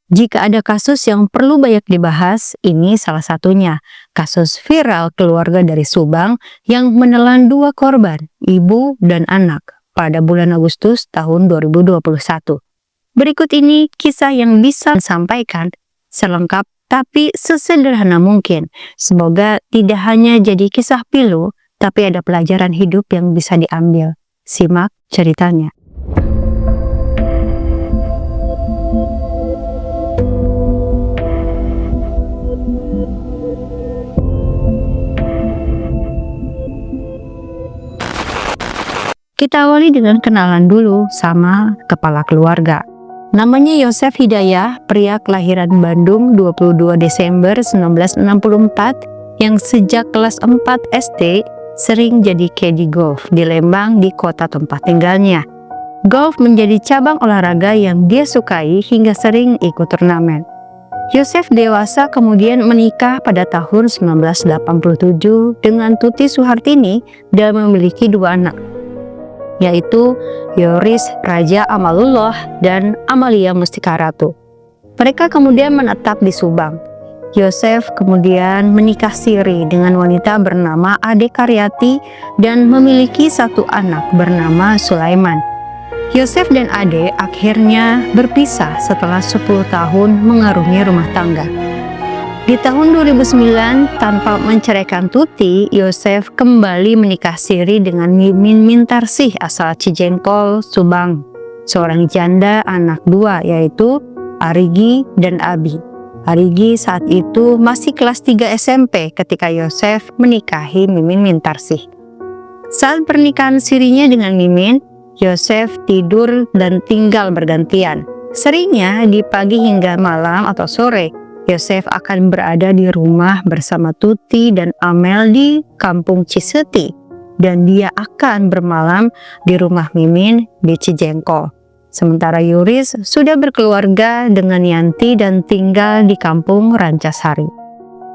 Jika ada kasus yang perlu banyak dibahas, ini salah satunya. Kasus viral keluarga dari Subang yang menelan 2 korban, ibu dan anak, pada bulan Agustus tahun 2021. Berikut ini kisah yang bisa disampaikan selengkap tapi sesederhana mungkin. Semoga tidak hanya jadi kisah pilu, tapi ada pelajaran hidup yang bisa diambil. Simak ceritanya. Kita awali dengan kenalan dulu sama kepala keluarga. Namanya Yosef Hidayah, pria kelahiran Bandung 22 Desember 1964 yang sejak kelas 4 SD sering jadi caddy golf di Lembang di kota tempat tinggalnya. Golf menjadi cabang olahraga yang dia sukai hingga sering ikut turnamen. Yosef dewasa kemudian menikah pada tahun 1987 dengan Tuti Suhartini dan memiliki 2 anak, yaitu Yoris Raja Amalullah dan Amalia Mustika Ratu. Mereka kemudian menetap di Subang. Yosef kemudian menikah siri dengan wanita bernama Ade Karyati dan memiliki 1 anak bernama Sulaiman. Yosef dan Ade akhirnya berpisah setelah 10 tahun mengarungi rumah tangga. Di tahun 2009, tanpa menceraikan Tuti, Yosef kembali menikah siri dengan Mimin Mintarsih asal Cijengkol, Subang. Seorang janda anak 2, yaitu Arigi dan Abi. Arigi saat itu masih kelas 3 SMP ketika Yosef menikahi Mimin Mintarsih. Saat pernikahan sirinya dengan Mimin, Yosef tidur dan tinggal bergantian. Seringnya di pagi hingga malam atau sore, Yosef akan berada di rumah bersama Tuti dan Amel di kampung Ciseti, dan dia akan bermalam di rumah Mimin di Cijengkol. Sementara Yoris sudah berkeluarga dengan Yanti dan tinggal di kampung Rancasari.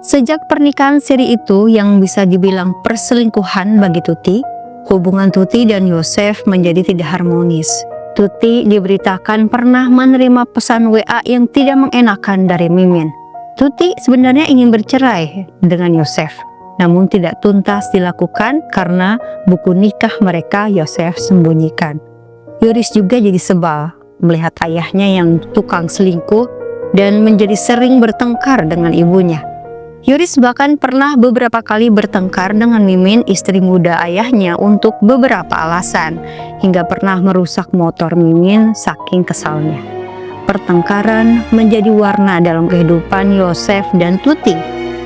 Sejak pernikahan siri itu yang bisa dibilang perselingkuhan bagi Tuti, hubungan Tuti dan Yosef menjadi tidak harmonis. Tuti diberitakan pernah menerima pesan WA yang tidak mengenakan dari Mimin. Tuti sebenarnya ingin bercerai dengan Yosef, namun tidak tuntas dilakukan karena buku nikah mereka Yosef sembunyikan. Yoris juga jadi sebal melihat ayahnya yang tukang selingkuh dan menjadi sering bertengkar dengan ibunya. Yoris bahkan pernah beberapa kali bertengkar dengan Mimin, istri muda ayahnya, untuk beberapa alasan, hingga pernah merusak motor Mimin saking kesalnya. Pertengkaran menjadi warna dalam kehidupan Yosef dan Tuti,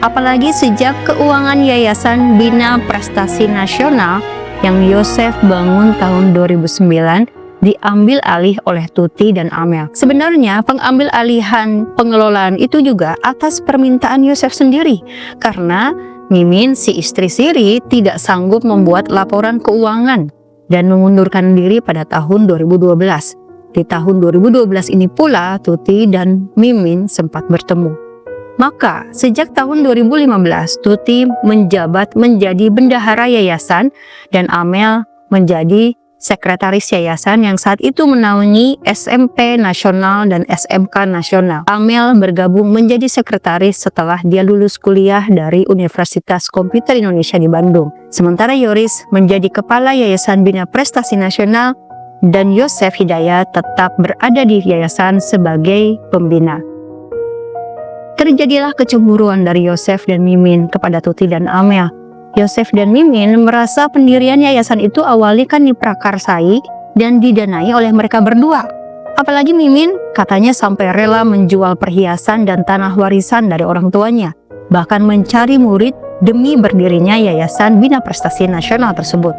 apalagi sejak keuangan Yayasan Bina Prestasi Nasional yang Yosef bangun tahun 2009 diambil alih oleh Tuti dan Amel. Sebenarnya pengambil alihan pengelolaan itu juga atas permintaan Yosef sendiri, karena Mimin, si istri siri, tidak sanggup membuat laporan keuangan dan mengundurkan diri pada tahun 2012. Di tahun 2012 ini pula Tuti dan Mimin sempat bertemu. Maka sejak tahun 2015 Tuti menjabat menjadi bendahara yayasan dan Amel menjadi sekretaris yayasan yang saat itu menaungi SMP Nasional dan SMK Nasional. Amel bergabung menjadi sekretaris setelah dia lulus kuliah dari Universitas Komputer Indonesia di Bandung. Sementara Yoris menjadi kepala Yayasan Bina Prestasi Nasional dan Yosef Hidayah tetap berada di yayasan sebagai pembina. Terjadilah kecemburuan dari Yosef dan Mimin kepada Tuti dan Amel. Yosef dan Mimin merasa pendirian yayasan itu awalnya kan diprakarsai dan didanai oleh mereka berdua. Apalagi Mimin katanya sampai rela menjual perhiasan dan tanah warisan dari orang tuanya, bahkan mencari murid demi berdirinya Yayasan Bina Prestasi Nasional tersebut.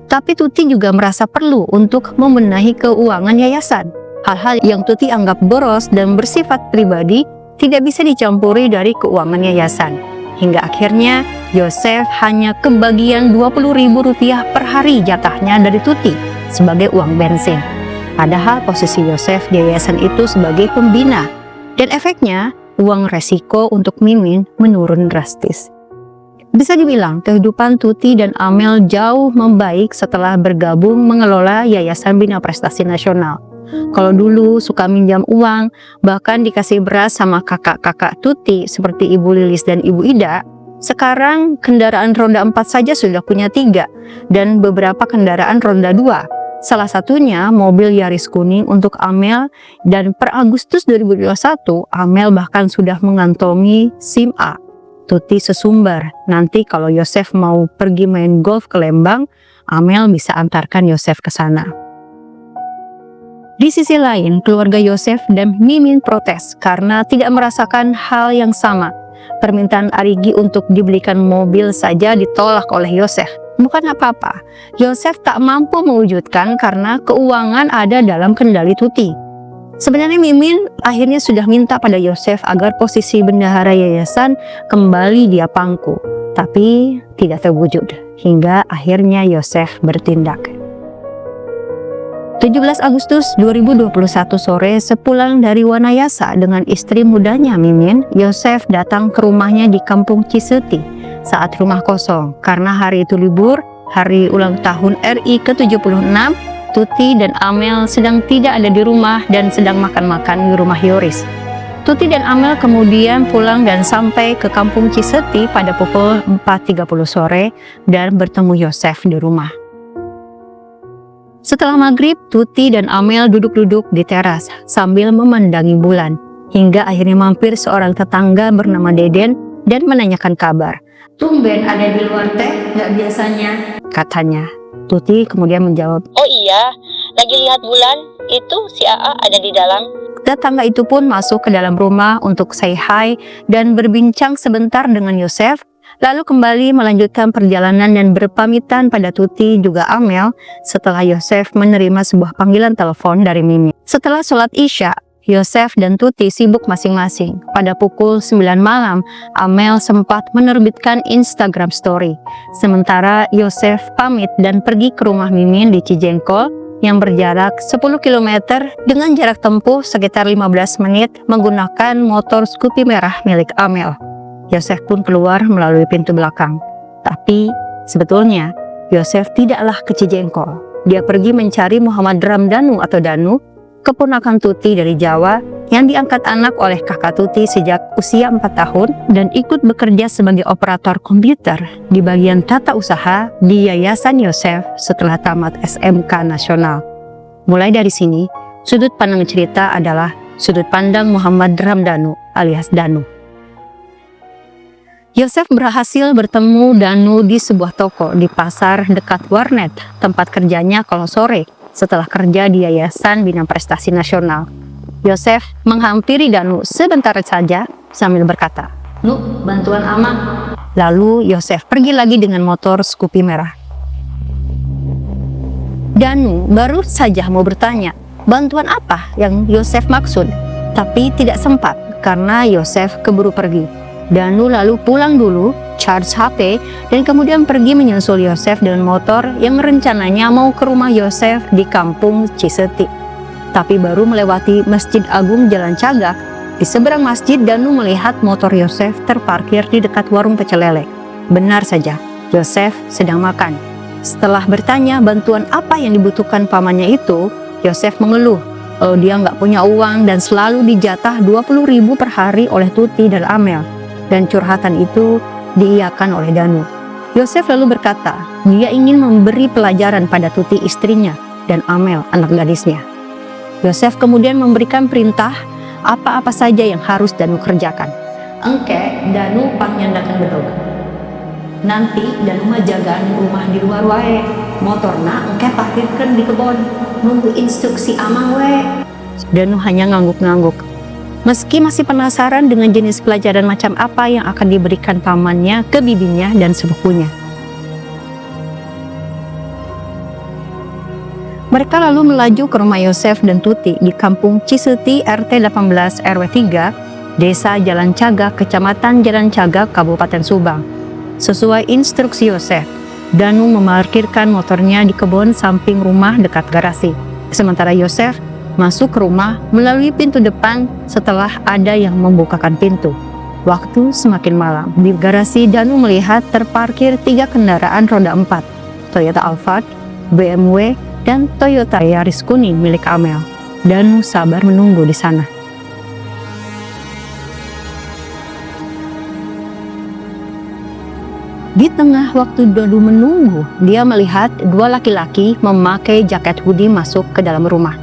Tapi Tuti juga merasa perlu untuk membenahi keuangan yayasan. Hal-hal yang Tuti anggap boros dan bersifat pribadi tidak bisa dicampuri dari keuangan yayasan. Hingga akhirnya Yosef hanya kebagian Rp20.000 per hari jatahnya dari Tuti sebagai uang bensin. Padahal posisi Yosef di yayasan itu sebagai pembina, dan efeknya uang resiko untuk Mimin menurun drastis. Bisa dibilang kehidupan Tuti dan Amel jauh membaik setelah bergabung mengelola Yayasan Bina Prestasi Nasional. Kalau dulu suka minjam uang, bahkan dikasih beras sama kakak-kakak Tuti seperti Ibu Lilis dan Ibu Ida, sekarang kendaraan roda 4 saja sudah punya 3 dan beberapa kendaraan roda 2. Salah satunya mobil Yaris kuning untuk Amel, dan per Agustus 2021 Amel bahkan sudah mengantongi SIM A. Tuti sesumbar, nanti kalau Yosef mau pergi main golf ke Lembang, Amel bisa antarkan Yosef ke sana. Di sisi lain, keluarga Yosef dan Mimin protes karena tidak merasakan hal yang sama. Permintaan Arigi untuk dibelikan mobil saja ditolak oleh Yosef. Bukan apa-apa, Yosef tak mampu mewujudkan karena keuangan ada dalam kendali Tuti. Sebenarnya Mimin akhirnya sudah minta pada Yosef agar posisi bendahara yayasan kembali dia pangku, tapi tidak terwujud hingga akhirnya Yosef bertindak. 17 Agustus 2021 sore, sepulang dari Wanayasa dengan istri mudanya Mimin, Yosef datang ke rumahnya di Kampung Ciseti saat rumah kosong karena hari itu libur, hari ulang tahun RI ke-76. Tuti dan Amel sedang tidak ada di rumah dan sedang makan-makan di rumah Yoris. Tuti dan Amel kemudian pulang dan sampai ke Kampung Ciseti pada pukul 4.30 sore dan bertemu Yosef di rumah. Setelah maghrib, Tuti dan Amel duduk-duduk di teras sambil memandangi bulan, hingga akhirnya mampir seorang tetangga bernama Deden dan menanyakan kabar. "Tumben ada di luar teh, gak biasanya," katanya. Tuti kemudian menjawab, "Oh iya, lagi lihat bulan, itu si AA ada di dalam." Tetangga itu pun masuk ke dalam rumah untuk say hi dan berbincang sebentar dengan Yosef, lalu kembali melanjutkan perjalanan dan berpamitan pada Tuti juga Amel setelah Yosef menerima sebuah panggilan telepon dari Mimi. Setelah sholat Isya, Yosef dan Tuti sibuk masing-masing. Pada pukul 9 malam, Amel sempat menerbitkan Instagram story. Sementara Yosef pamit dan pergi ke rumah Mimin di Cijengkol yang berjarak 10 km dengan jarak tempuh sekitar 15 menit menggunakan motor Scoopy merah milik Amel. Yosef pun keluar melalui pintu belakang. Tapi sebetulnya Yosef tidaklah ke Cijengkol. Dia pergi mencari Muhammad Ramdhanu atau Danu, keponakan Tuti dari Jawa yang diangkat anak oleh kakak Tuti sejak usia 4 tahun dan ikut bekerja sebagai operator komputer di bagian tata usaha di Yayasan Yosef setelah tamat SMK Nasional. Mulai dari sini, sudut pandang cerita adalah sudut pandang Muhammad Ramdhanu alias Danu. Yosef berhasil bertemu Danu di sebuah toko di pasar dekat warnet, tempat kerjanya kalau sore setelah kerja di Yayasan Bina Prestasi Nasional. Yosef menghampiri Danu sebentar saja sambil berkata, "Nu, bantuan ama." Lalu Yosef pergi lagi dengan motor Scoopy merah. Danu baru saja mau bertanya, bantuan apa yang Yosef maksud, tapi tidak sempat karena Yosef keburu pergi. Danu lalu pulang dulu, charge HP, dan kemudian pergi menyusul Yosef dengan motor yang rencananya mau ke rumah Yosef di Kampung Ciseti. Tapi baru melewati Masjid Agung Jalan Cagak, di seberang masjid Danu melihat motor Yosef terparkir di dekat warung pecel lele. Benar saja, Yosef sedang makan. Setelah bertanya bantuan apa yang dibutuhkan pamannya itu, Yosef mengeluh kalau dia nggak punya uang dan selalu dijatah 20.000 per hari oleh Tuti dan Amel. Dan curhatan itu diiyakan oleh Danu. Yosef lalu berkata, dia ingin memberi pelajaran pada Tuti istrinya dan Amel anak gadisnya. Yosef kemudian memberikan perintah apa-apa saja yang harus Danu kerjakan. "Engke Danu panyandakan bedog. Nanti Danu mah jagaan rumah di luar wae. Motorna engke parkirkeun di kebon. Nunggu instruksi amang we." Danu hanya ngangguk-ngangguk. Meski masih penasaran dengan jenis pelajaran macam apa yang akan diberikan pamannya ke bibinya dan sepupunya. Mereka lalu melaju ke rumah Yosef dan Tuti di Kampung Ciseti RT 18 RW 3, Desa Jalan Cagak, Kecamatan Jalan Cagak, Kabupaten Subang. Sesuai instruksi Yosef, Danu memarkirkan motornya di kebun samping rumah dekat garasi. Sementara Yosef masuk ke rumah melalui pintu depan setelah ada yang membukakan pintu. Waktu semakin malam, di garasi Danu melihat terparkir 3 kendaraan roda 4, Toyota Alphard, BMW, dan Toyota Yaris kuning milik Amel. Danu sabar menunggu di sana. Di tengah waktu Danu menunggu, dia melihat dua laki-laki memakai jaket hoodie masuk ke dalam rumah.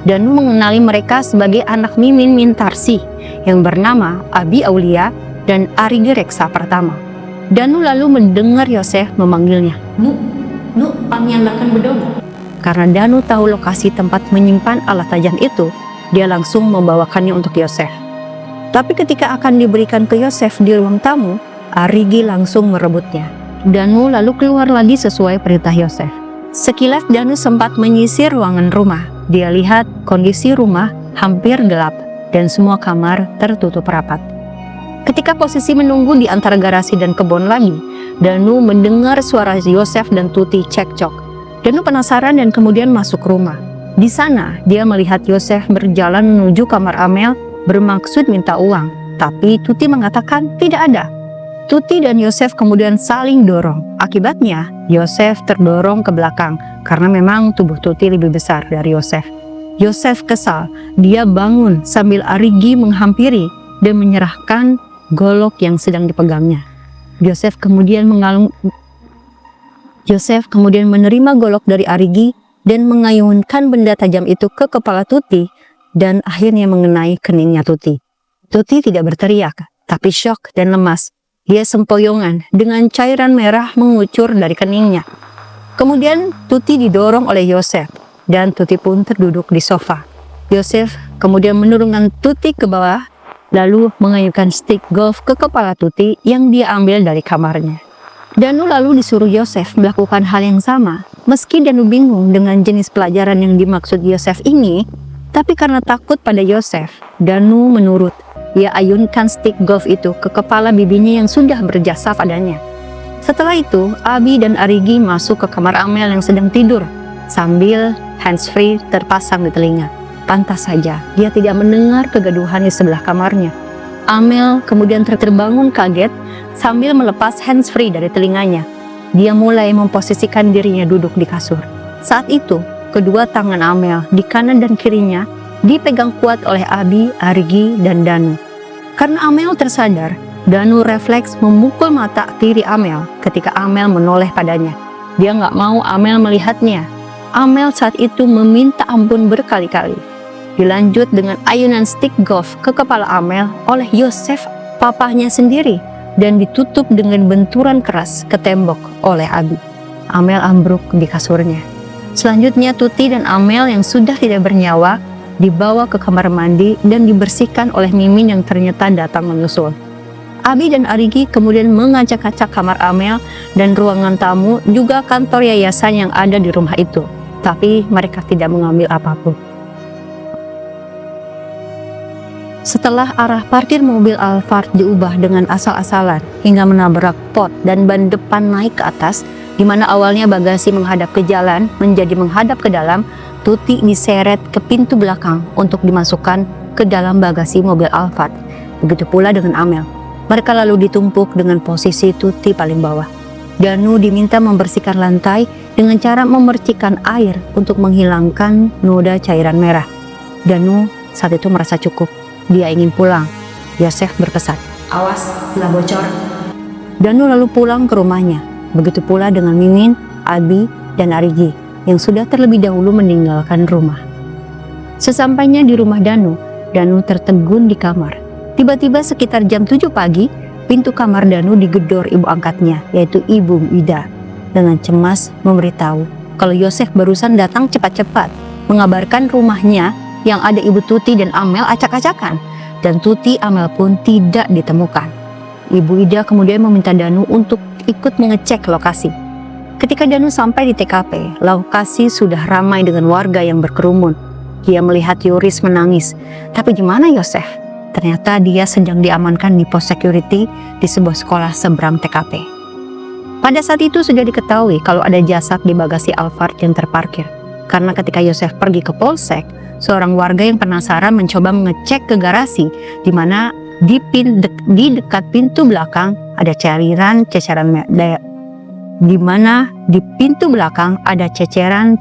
Danu mengenali mereka sebagai anak Mimin Mintarsi yang bernama Abi Aulia dan Arigi Reksa pertama. Danu lalu mendengar Yosef memanggilnya, Nu, pangiandakan bedog. Karena Danu tahu lokasi tempat menyimpan alat tajam itu, dia langsung membawakannya untuk Yosef. Tapi ketika akan diberikan ke Yosef di ruang tamu, Arigi langsung merebutnya. Danu lalu keluar lagi sesuai perintah Yosef. Sekilas Danu sempat menyisir ruangan rumah. Dia lihat kondisi rumah hampir gelap dan semua kamar tertutup rapat. Ketika posisi menunggu di antara garasi dan kebun lagi, Danu mendengar suara Yosef dan Tuti cekcok. Danu penasaran dan kemudian masuk rumah. Di sana dia melihat Yosef berjalan menuju kamar Amel bermaksud minta uang, tapi Tuti mengatakan tidak ada. Tuti dan Yosef kemudian saling dorong. Akibatnya, Yosef terdorong ke belakang karena memang tubuh Tuti lebih besar dari Yosef. Yosef kesal, dia bangun sambil Arigi menghampiri dan menyerahkan golok yang sedang dipegangnya. Yosef kemudian menerima golok dari Arigi dan mengayunkan benda tajam itu ke kepala Tuti dan akhirnya mengenai keningnya Tuti. Tuti tidak berteriak, tapi syok dan lemas. Dia sempoyongan dengan cairan merah mengucur dari keningnya. Kemudian Tuti didorong oleh Yosef dan Tuti pun terduduk di sofa. Yosef kemudian menurunkan Tuti ke bawah lalu mengayunkan stick golf ke kepala Tuti yang dia ambil dari kamarnya. Danu lalu disuruh Yosef melakukan hal yang sama. Meski Danu bingung dengan jenis pelajaran yang dimaksud Yosef ini, tapi karena takut pada Yosef, Danu menurut. Dia ayunkan stick golf itu ke kepala bibinya yang sudah berjasa padanya. Setelah itu, Abi dan Arigi masuk ke kamar Amel yang sedang tidur, sambil handsfree terpasang di telinga. Pantas saja, dia tidak mendengar kegaduhan di sebelah kamarnya. Amel kemudian terbangun kaget sambil melepas handsfree dari telinganya. Dia mulai memposisikan dirinya duduk di kasur. Saat itu, kedua tangan Amel di kanan dan kirinya dipegang kuat oleh Abi, Arigi, dan Danu. Karena Amel tersadar, Danu refleks memukul mata kiri Amel ketika Amel menoleh padanya. Dia nggak mau Amel melihatnya. Amel saat itu meminta ampun berkali-kali. Dilanjut dengan ayunan stick golf ke kepala Amel oleh Yosef, papahnya sendiri, dan ditutup dengan benturan keras ke tembok oleh Abi. Amel ambruk di kasurnya. Selanjutnya Tuti dan Amel yang sudah tidak bernyawa dibawa ke kamar mandi dan dibersihkan oleh Mimin yang ternyata datang menyusul. Abi dan Arigi kemudian mengacak-acak kamar Amel dan ruangan tamu juga kantor yayasan yang ada di rumah itu. Tapi mereka tidak mengambil apapun. Setelah arah parkir mobil Alphard diubah dengan asal-asalan hingga menabrak pot dan ban depan naik ke atas, di mana awalnya bagasi menghadap ke jalan menjadi menghadap ke dalam, Tuti diseret ke pintu belakang untuk dimasukkan ke dalam bagasi mobil Alphard. Begitu pula dengan Amel. Mereka lalu ditumpuk dengan posisi Tuti paling bawah. Danu diminta membersihkan lantai dengan cara memercikkan air untuk menghilangkan noda cairan merah. Danu saat itu merasa cukup. Dia ingin pulang. Yosef berpesan, "Awas, bila bocor." Danu lalu pulang ke rumahnya. Begitu pula dengan Mimin, Abi, dan Arigi yang sudah terlebih dahulu meninggalkan rumah. Sesampainya di rumah Danu tertegun di kamar. Tiba-tiba sekitar jam 7 pagi, pintu kamar Danu digedor ibu angkatnya, yaitu Ibu Ida, dengan cemas memberitahu kalau Yosef barusan datang cepat-cepat, mengabarkan rumahnya yang ada Ibu Tuti dan Amel acak-acakan, dan Tuti Amel pun tidak ditemukan. Ibu Ida kemudian meminta Danu untuk ikut mengecek lokasi. Ketika Danu sampai di TKP, lokasi sudah ramai dengan warga yang berkerumun. Dia melihat Yoris menangis. Tapi di mana Yosef? Ternyata dia sedang diamankan di pos security di sebuah sekolah seberang TKP. Pada saat itu sudah diketahui kalau ada jasad di bagasi Alphard yang terparkir. Karena ketika Yosef pergi ke polsek, seorang warga yang penasaran mencoba mengecek ke garasi, di mana di dekat pintu belakang ada ceceran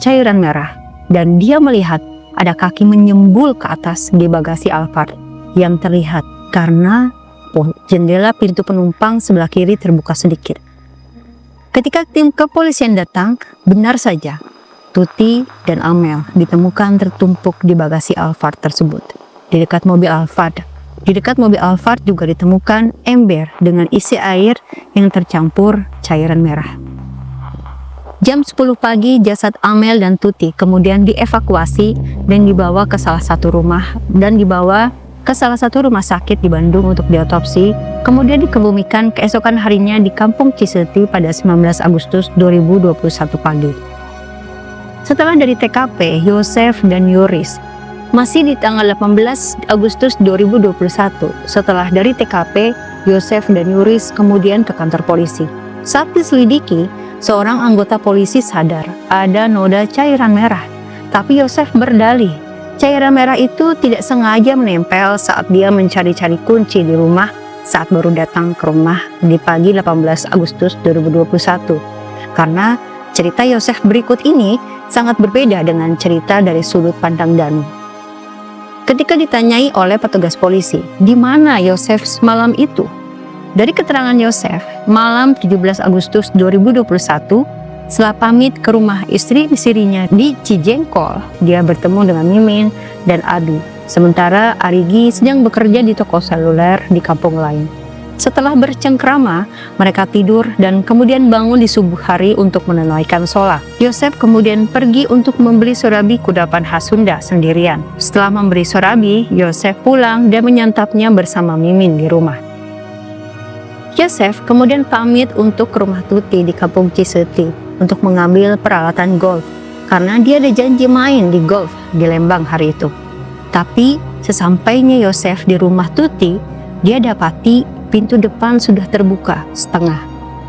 cairan merah, dan dia melihat ada kaki menyembul ke atas di bagasi Alphard yang terlihat karena jendela pintu penumpang sebelah kiri terbuka sedikit. Ketika tim kepolisian datang, benar saja Tuti dan Amel ditemukan tertumpuk di bagasi Alphard tersebut. Di dekat mobil Alphard juga ditemukan ember dengan isi air yang tercampur cairan merah. Jam 10 pagi, jasad Amel dan Tuti kemudian dievakuasi dan dibawa ke salah satu rumah sakit di Bandung untuk diotopsi, kemudian dikebumikan keesokan harinya di Kampung Ciseti pada 19 Agustus 2021 pagi. Setelah dari TKP, Yosef dan Yoris masih di tanggal 18 Agustus 2021. Setelah dari TKP, Yosef dan Yoris kemudian ke kantor polisi. Saat diselidiki, seorang anggota polisi sadar ada noda cairan merah, tapi Yosef berdalih cairan merah itu tidak sengaja menempel saat dia mencari-cari kunci di rumah saat baru datang ke rumah di pagi 18 Agustus 2021. Karena cerita Yosef berikut ini sangat berbeda dengan cerita dari sudut pandang Danu. Ketika ditanyai oleh petugas polisi, di mana Yosef malam itu? Dari keterangan Yosef, malam 17 Agustus 2021, setelah pamit ke rumah istri-istrinya di Cijengkol, dia bertemu dengan Mimin dan Abi. Sementara Arigi sedang bekerja di toko seluler di kampung lain. Setelah bercengkrama, mereka tidur dan kemudian bangun di subuh hari untuk menunaikan sholat. Yosef kemudian pergi untuk membeli sorabi kudapan khas Sunda sendirian. Setelah membeli sorabi, Yosef pulang dan menyantapnya bersama Mimin di rumah. Yosef kemudian pamit untuk ke rumah Tuti di Kampung Ciseti untuk mengambil peralatan golf karena dia ada janji main di golf di Lembang hari itu. Tapi sesampainya Yosef di rumah Tuti, dia dapati pintu depan sudah terbuka setengah.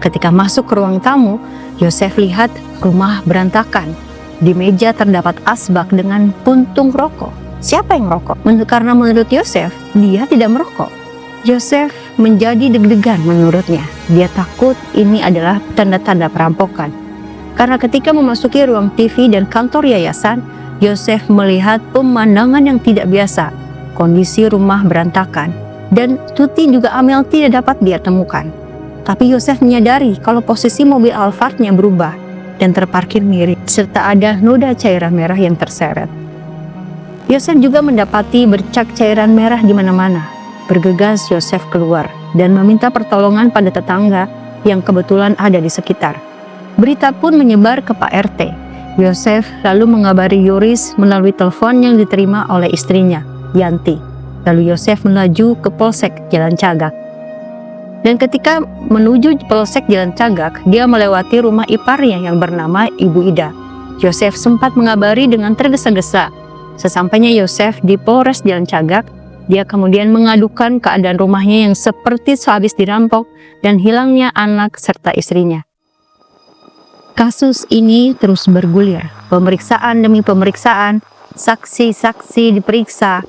Ketika masuk ke ruang tamu, Yosef lihat rumah berantakan. Di meja terdapat asbak dengan puntung rokok. Siapa yang merokok? Karena menurut Yosef, dia tidak merokok. Yosef menjadi deg-degan menurutnya. Dia takut ini adalah tanda-tanda perampokan. Karena ketika memasuki ruang TV dan kantor yayasan, Yosef melihat pemandangan yang tidak biasa. Kondisi rumah berantakan. Dan Tuti juga Amel tidak dapat dia temukan. Tapi Yosef menyadari kalau posisi mobil Alphardnya berubah dan terparkir miring, serta ada noda cairan merah yang terseret. Yosef juga mendapati bercak cairan merah di mana-mana. Bergegas Yosef keluar dan meminta pertolongan pada tetangga yang kebetulan ada di sekitar. Berita pun menyebar ke Pak RT. Yosef lalu mengabari Yoris melalui telepon yang diterima oleh istrinya, Yanti. Lalu Yosef melaju ke Polsek Jalan Cagak. Dan ketika menuju Polsek Jalan Cagak, dia melewati rumah iparnya yang bernama Ibu Ida. Yosef sempat mengabari dengan tergesa-gesa. Sesampainya Yosef di Polres Jalan Cagak, dia kemudian mengadukan keadaan rumahnya yang seperti sehabis dirampok dan hilangnya anak serta istrinya. Kasus ini terus bergulir. Pemeriksaan demi pemeriksaan, saksi-saksi diperiksa.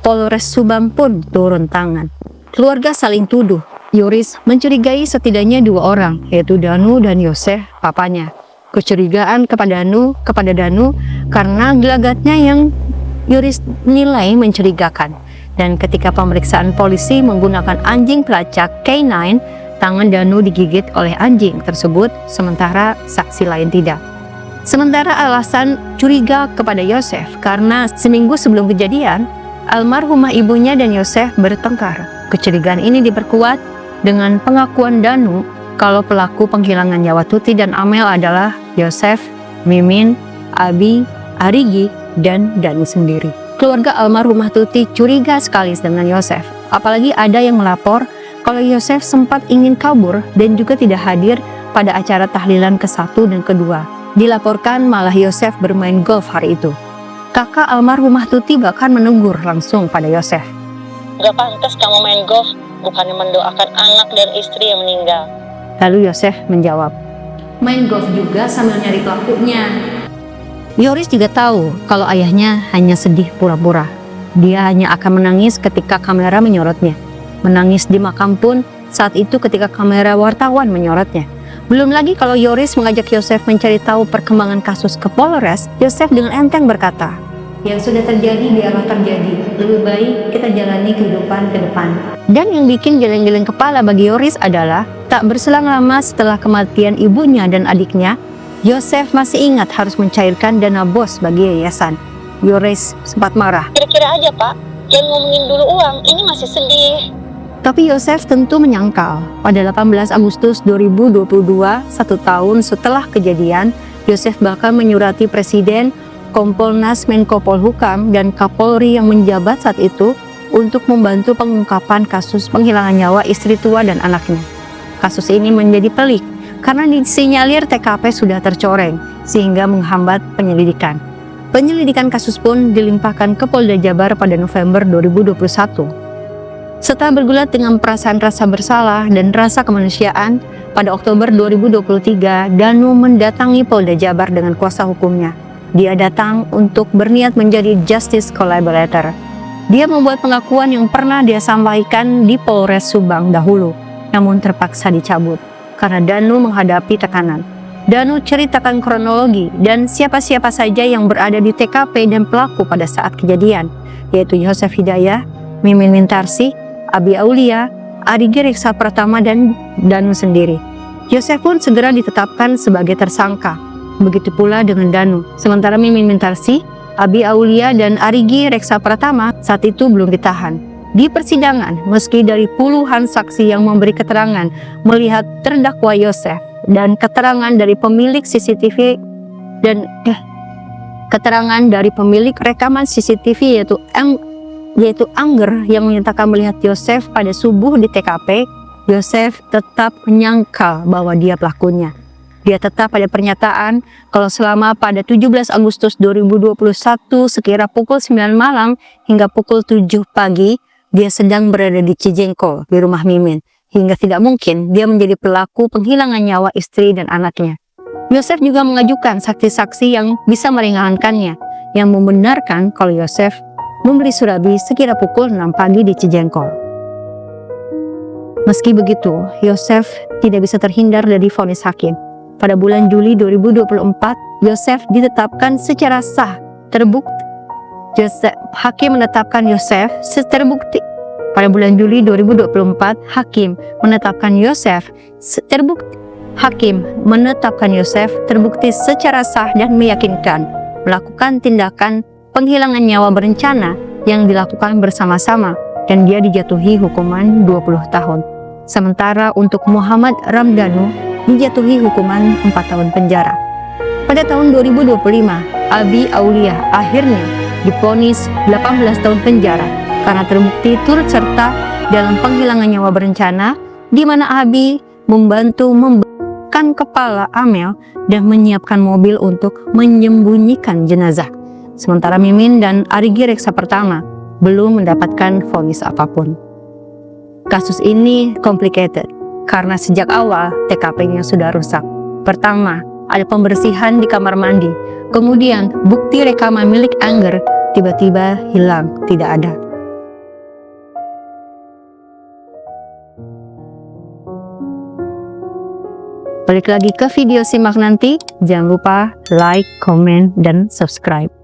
Polres Subang pun turun tangan. Keluarga saling tuduh. Yoris mencurigai setidaknya dua orang, yaitu Danu dan Yosef, papanya. Kecurigaan kepada Danu karena gelagatnya yang Yoris nilai mencurigakan. Dan ketika pemeriksaan polisi menggunakan anjing pelacak K9, tangan Danu digigit oleh anjing tersebut, sementara saksi lain tidak. Sementara alasan curiga kepada Yosef karena seminggu sebelum kejadian, almarhumah ibunya dan Yosef bertengkar. Kecurigaan ini diperkuat dengan pengakuan Danu kalau pelaku penghilangan nyawa Tuti dan Amel adalah Yosef, Mimin, Abi, Arigi, dan Danu sendiri. Keluarga almarhumah Tuti curiga sekali dengan Yosef. Apalagi ada yang melapor kalau Yosef sempat ingin kabur dan juga tidak hadir pada acara tahlilan ke-1 dan ke-2. Dilaporkan malah Yosef bermain golf hari itu. Kakak almarhumah Tuti bahkan menegur langsung pada Yosef. Gak pantas kamu main golf, bukannya mendoakan anak dan istri yang meninggal. Lalu Yosef menjawab, main golf juga sambil nyari pelakunya. Yoris juga tahu kalau ayahnya hanya sedih pura-pura. Dia hanya akan menangis ketika kamera menyorotnya. Menangis di makam pun saat itu ketika kamera wartawan menyorotnya. Belum lagi kalau Yoris mengajak Yosef mencari tahu perkembangan kasus ke Polres, Yosef dengan enteng berkata, Yang sudah terjadi biarlah terjadi. Lebih baik kita jalani kehidupan ke depan. Dan yang bikin geleng-geleng kepala bagi Yoris adalah tak berselang lama setelah kematian ibunya dan adiknya, Yosef masih ingat harus mencairkan dana bos bagi yayasan. Yoris sempat marah. Kira-kira aja Pak, jangan ngomongin dulu uang, ini masih sedih. Tapi Yosef tentu menyangkal. Pada 18 Agustus 2022, 1 tahun setelah kejadian, Yosef bahkan menyurati Presiden, Kompolnas, Menko Polhukam, dan Kapolri yang menjabat saat itu untuk membantu pengungkapan kasus penghilangan nyawa istri tua dan anaknya. Kasus ini menjadi pelik karena disinyalir TKP sudah tercoreng sehingga menghambat penyelidikan. Penyelidikan kasus pun dilimpahkan ke Polda Jabar pada November 2021. Setelah bergulat dengan perasaan rasa bersalah dan rasa kemanusiaan, pada Oktober 2023, Danu mendatangi Polda Jabar dengan kuasa hukumnya. Dia datang untuk berniat menjadi justice collaborator. Dia membuat pengakuan yang pernah dia sampaikan di Polres Subang dahulu, namun terpaksa dicabut karena Danu menghadapi tekanan. Danu ceritakan kronologi dan siapa-siapa saja yang berada di TKP dan pelaku pada saat kejadian, yaitu Yosef Hidayah, Mimin Mintarsi, Abi Aulia, Arigi Reksa Pratama, dan Danu sendiri. Yosef pun segera ditetapkan sebagai tersangka. Begitu pula dengan Danu. Sementara Mimin Mintarsi, Abi Aulia, dan Arigi Reksa Pratama saat itu belum ditahan. Di persidangan, meski dari puluhan saksi yang memberi keterangan melihat terdakwa Yosef dan keterangan dari pemilik CCTV dan keterangan dari pemilik rekaman CCTV yaitu Angger yang menyatakan melihat Yosef pada subuh di TKP, Yosef tetap menyangkal bahwa dia pelakunya. Dia tetap pada pernyataan kalau selama pada 17 Agustus 2021 sekira pukul 9 malam hingga pukul 7 pagi, dia sedang berada di Cijengkol di rumah Mimin, hingga tidak mungkin dia menjadi pelaku penghilangan nyawa istri dan anaknya. Yosef juga mengajukan saksi-saksi yang bisa meringankannya, yang membenarkan kalau Yosef membeli Surabi sekira pukul 6 pagi di Cijengkol. Meski begitu, Yosef tidak bisa terhindar dari vonis hakim. Pada bulan Juli 2024, Yosef ditetapkan secara sah terbukti. Hakim menetapkan Yosef terbukti. Pada bulan Juli 2024, Hakim menetapkan Yosef terbukti. Hakim menetapkan Yosef terbukti secara sah dan meyakinkan melakukan tindakan penghilangan nyawa berencana yang dilakukan bersama-sama, dan dia dijatuhi hukuman 20 tahun. Sementara untuk Muhammad Ramdhanu dijatuhi hukuman 4 tahun penjara. Pada tahun 2025, Abi Aulia akhirnya divonis 18 tahun penjara karena terbukti turut serta dalam penghilangan nyawa berencana, di mana Abi membantu membekam kepala Amel dan menyiapkan mobil untuk menyembunyikan jenazah. Sementara Mimin dan Arigi Reksa Pratama belum mendapatkan vonis apapun. Kasus ini complicated karena sejak awal TKP-nya sudah rusak. Pertama, ada pembersihan di kamar mandi. Kemudian, bukti rekaman milik Angger tiba-tiba hilang, tidak ada. Balik lagi ke video simak nanti. Jangan lupa like, komen, dan subscribe.